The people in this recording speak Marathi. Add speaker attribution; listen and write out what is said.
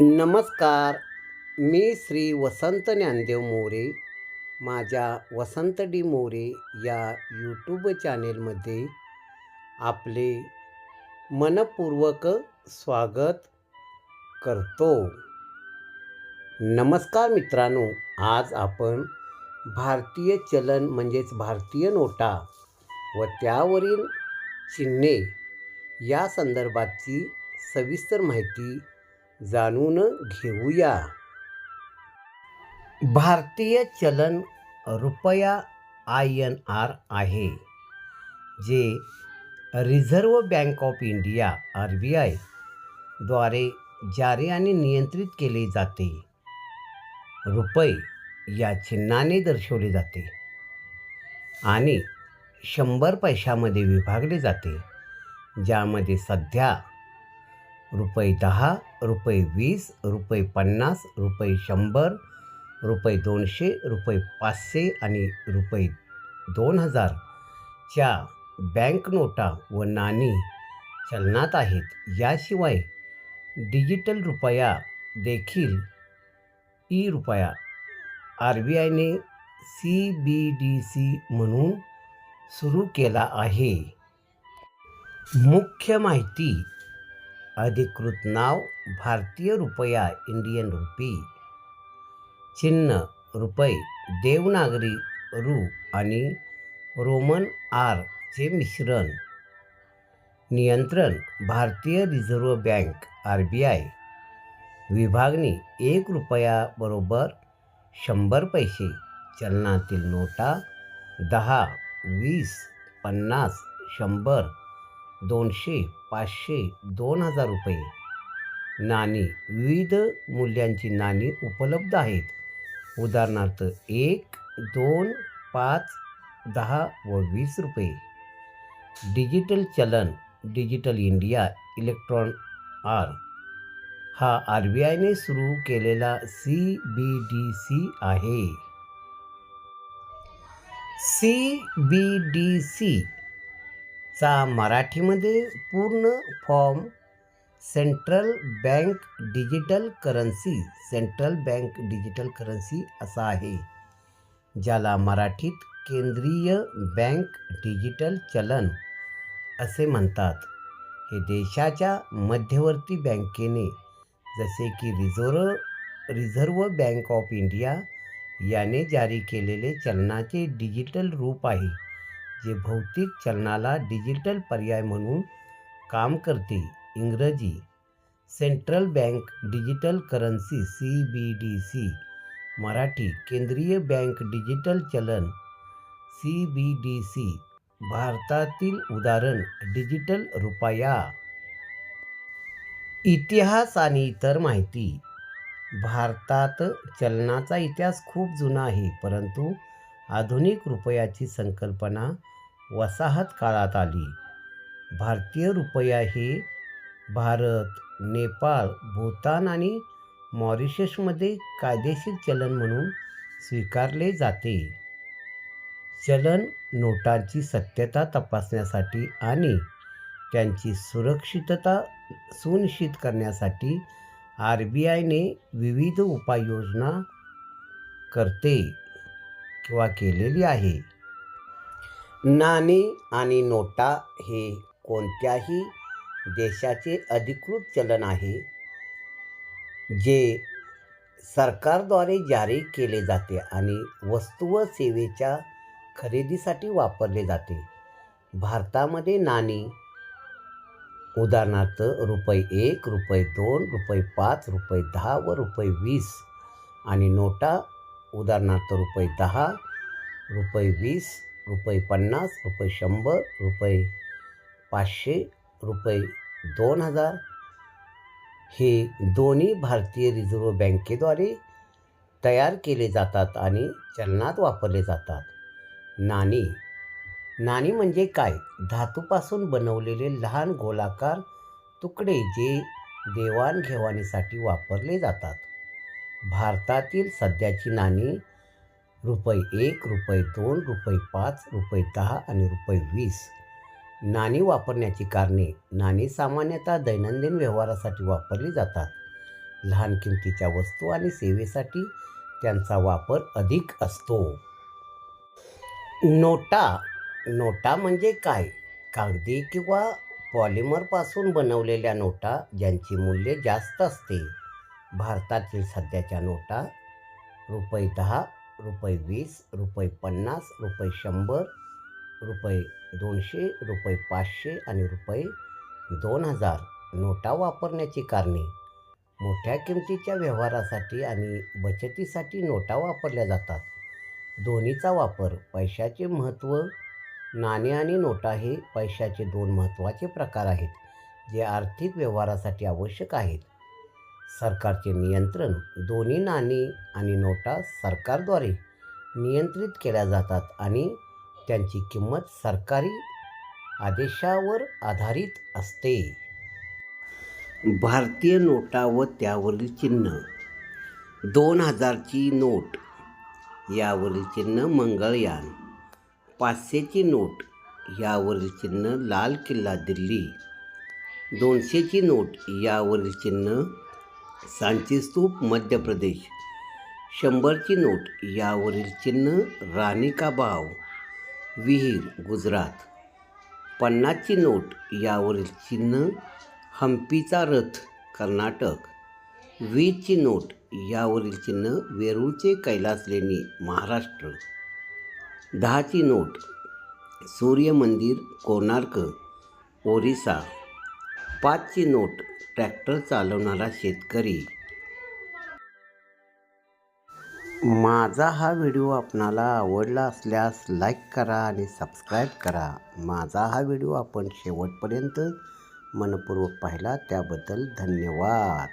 Speaker 1: नमस्कार. मी श्री वसंत ज्ञानदेव मोरे. माझ्या वसंत डी मोरे या यूट्यूब चॅनेलमध्ये आपले मनपूर्वक स्वागत करतो. नमस्कार मित्रांनो, आज आपण भारतीय चलन म्हणजेच भारतीय नोटा व त्यावरील चिन्हे या संदर्भाची सविस्तर माहिती जाणून घेऊया. भारतीय चलन रुपया INR आहे, जे reserve bank of India RBI द्वारे जारी आणि नियंत्रित केले जाते. रुपये या चिन्हाने दर्शवले जाते आणि 100 पैशामध्ये विभागले जाते, ज्यामध्ये सध्या रुपये 10, रुपये 20, रुपये 50, रुपये 100, रुपये 200, रुपये 500 आणि रुपये 2000 च्या बँक नोटा व नाणी चलनात आहेत. याशिवाय डिजिटल रुपया देखील रुपया RBIने CBDC म्हणून सुरू केला आहे. मुख्य माहिती: अधिकृत नाव भारतीय रुपया इंडियन रुपी. चिन्ह रुपये देवनागरी रु आणि रोमन R चे मिश्रण. नियंत्रण भारतीय रिझर्व्ह बँक RBI. विभागणी 1 रुपया बरोबर 100 पैसे. चलनातील नोटा 10, 20, 50, 100, 200, 500, 2000 रुपये. नाणी: विविध मूल्यांची नाणी उपलब्ध आहेत. उदाहरणार्थ 1, 2, 5, 10 व 20 रुपये. डिजिटल चलन डिजिटल इंडिया इलेक्ट्रॉन R हा RBIने सुरू केलेला CBDC आहे. CBDC चा मराठीमध्ये पूर्ण form central bank digital currency. Central bank digital currency असा आहे, ज्याला मराठीत केंद्रीय बँक डिजिटल चलन असे म्हणतात. हे देशाच्या मध्यवर्ती बँकेने जसे की रिझर्व्ह बँक ऑफ इंडिया याने जारी केलेले चलनाचे डिजिटल रूप आहे, जे भौतिक चलनाला डिजिटल पर्याय म्हणून काम करते. इंग्रजी central bank digital currency CBDC. Marathi केंद्रीय बँक डिजिटल चलन CBDC. भारतातील उदाहरण डिजिटल रुपया. इतिहास आणि इतर माहिती. भारतात चलनाचा इतिहास खूप जुना आहे, परंतु आधुनिक रुपयाची संकल्पना वसाहत काळात आली. भारतीय रुपया हे भारत, नेपाळ, भूतान आणि मॉरिशसमध्ये कायदेशीर चलन म्हणून स्वीकारले जाते. चलन नोटांची सत्यता तपासण्यासाठी आणि त्यांची सुरक्षितता सुनिश्चित करण्यासाठी RBIने विविध उपाययोजना केलेली आहे. नाणी आणि नोटा हे कोणत्याही देशाचे अधिकृत चलन आहे, जे सरकारद्वारे जारी केले जाते आणि वस्तू व सेवेच्या खरेदीसाठी वापरले जाते. भारतामध्ये नाणी उदाहरणार्थ रुपये 1, रुपये 2, रुपये 5, रुपये 10 व रुपये 20 आणि नोटा उदाहरणार्थ रुपये 10, रुपये 20, रुपये 50, रुपये 100, रुपये 500, रुपये 2000 हे दोन्ही भारतीय रिझर्व्ह बँकेद्वारे तयार केले जातात आणि चलनात वापरले जातात. नाणी म्हणजे काय? धातूपासून बनवलेले लहान गोलाकार तुकडे जे देवाणघेवाणीसाठी वापरले जातात. भारतातील सध्याची नाणी रुपये 1, रुपये 2, रुपये 5, रुपये 10 आणि रुपये 20. नाणी वापरण्याची कारणे. नाणी सामान्यतः दैनंदिन व्यवहारासाठी वापरली जातात. लहान किमतीच्या वस्तू आणि सेवेसाठी त्यांचा वापर अधिक असतो. नोटा म्हणजे काय? कागदी किंवा पॉलिमरपासून बनवलेल्या नोटा ज्यांची मूल्य जास्त असते. भारतातील सध्याच्या नोटा ₹10, ₹20, ₹50, ₹100, ₹200, ₹500 आणि ₹2000 नोटा वापरण्याची कारणे. मोठ्या किमतीच्या व्यवहारासाठी आणि बचतीसाठी नोटा वापरल्या जातात. दोन्हीचा वापर. पैशाचे महत्त्व. नाणे आणि नोटा हे पैशाचे 2 महत्त्वाचे प्रकार आहेत जे आर्थिक व्यवहारासाठी आवश्यक आहेत. सरकारचे नियंत्रण. दोन्ही नाणी आणि नोटा सरकारद्वारे नियंत्रित केल्या जातात आणि त्यांची किंमत सरकारी आदेशावर आधारित असते. भारतीय नोटा व त्यावरील चिन्ह. 2000ची नोट, यावरील चिन्ह मंगळयान. 500ची नोट, यावरील चिन्ह लाल किल्ला दिल्ली. 200ची नोट, यावरील चिन्ह सांची स्तूप मध्य प्रदेश. 100ची नोट, यावरील चिन्ह राणी का बाव विहीर गुजरात. 50ची नोट, यावरील चिन्ह हम्पीचा रथ कर्नाटक. 20ची नोट, यावरील चिन्ह वेरूळचे कैलास लेणी महाराष्ट्र. 10ची नोट, सूर्य मंदिर कोणार्क ओरिसा. 5ची नोट, ट्रॅक्टर चालवणारा शेतकरी. माझा हा व्हिडिओ आपणाला आवडला असल्यास लाईक करा आणि सबस्क्राईब करा. माझा हा व्हिडिओ आपण शेवटपर्यंत मनपूर्वक पाहिला त्याबद्दल धन्यवाद.